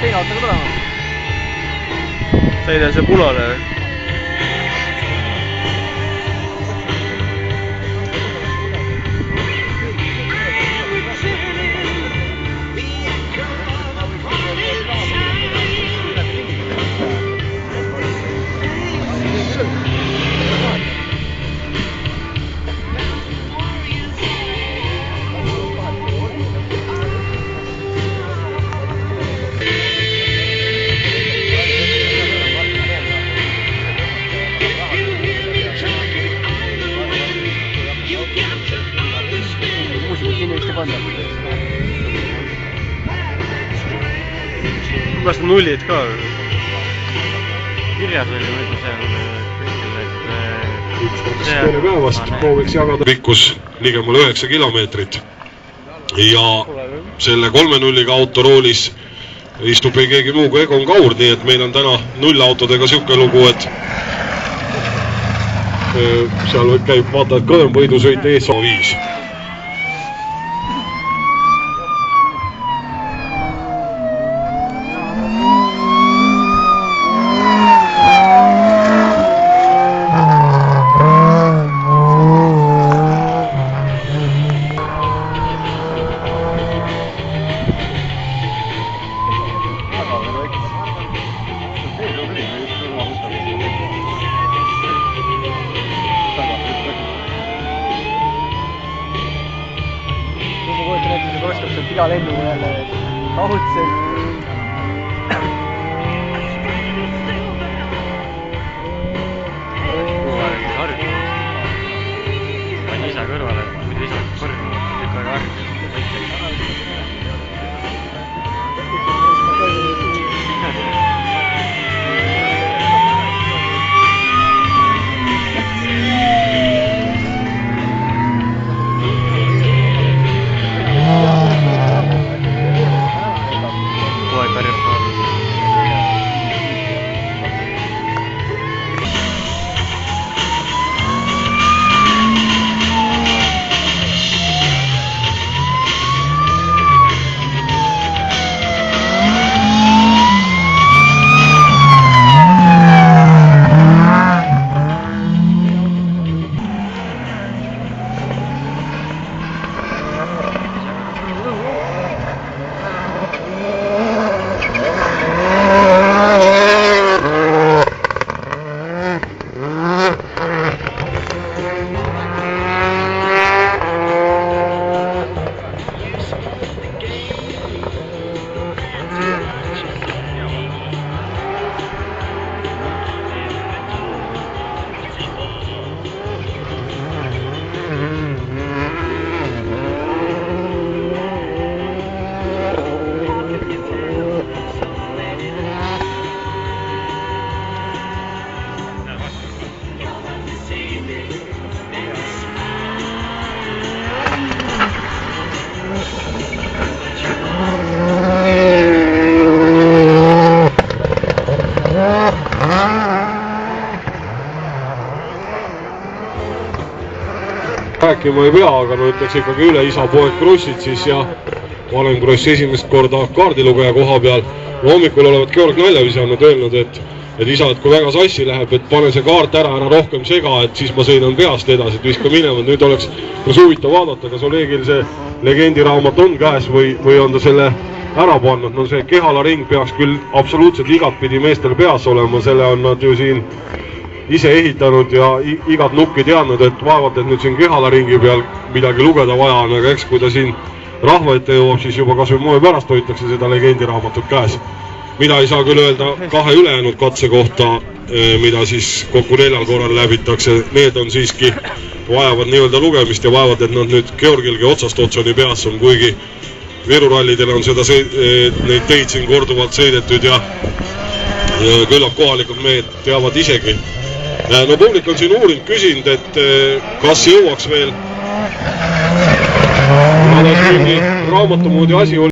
teine auto ka tulema. Teine see punane. Kas nullid ka? Kirjas oli mõtlusel tere päevast, prooviks jagada pikkus ligemale 9 kilomeetrit ja selle 3-0-ga autoroolis istub ei keegi muu kui Egon Kaur, nii et meil on täna nullautodega siuke lugu, et seal käib vaata, et kõrm võidusõit ees 5. Iga lennu jälle kahutselt. Pani isa kõrvale, mida isa põrgnud, tükk aega harjunud. Rääkima ei pea, aga no ütleks ikkagi üle isa-poeg Krossid siis ja ma olen Krossi esimest korda kaardilugeja koha peal. Hommikul olevat Georg Naljavisanud öelnud, et isa, et kui väga sassi läheb, et pane see kaart ära rohkem sega, et siis ma sõidan peast edasi, et viska minema. Nüüd oleks huvitav vaadata, kas Olegil see legendiraamat on käes või on ta selle ära pannud. No see Kehala ring peaks küll absoluutselt igatpidi meestel peas olema, selle on nad ju siin ise ehitanud ja igat nukki teadnud, et vaevalt, et nüüd siin Kehala ringi peal midagi lugeda vaja on, aga eks kui ta siin rahva ette jõuab, siis juba kas või moe pärast hoitakse seda legendiraamatut käes. Mida ei saa küll öelda kahe ülejäänud katse kohta, mida siis kokku 4 korral läbitakse. Need on siiski vajavad nii-öelda lugemist ja vaevalt, et nad nüüd Georgilgi otsast otsani peas on, kuigi Viru rallidel on seda neid teid siin korduvalt sõidetud ja küllap kohalikud mehed teavad isegi. No publik on siin uurinud küsinud, et kas jõuaks veel raamatu moodi asi oli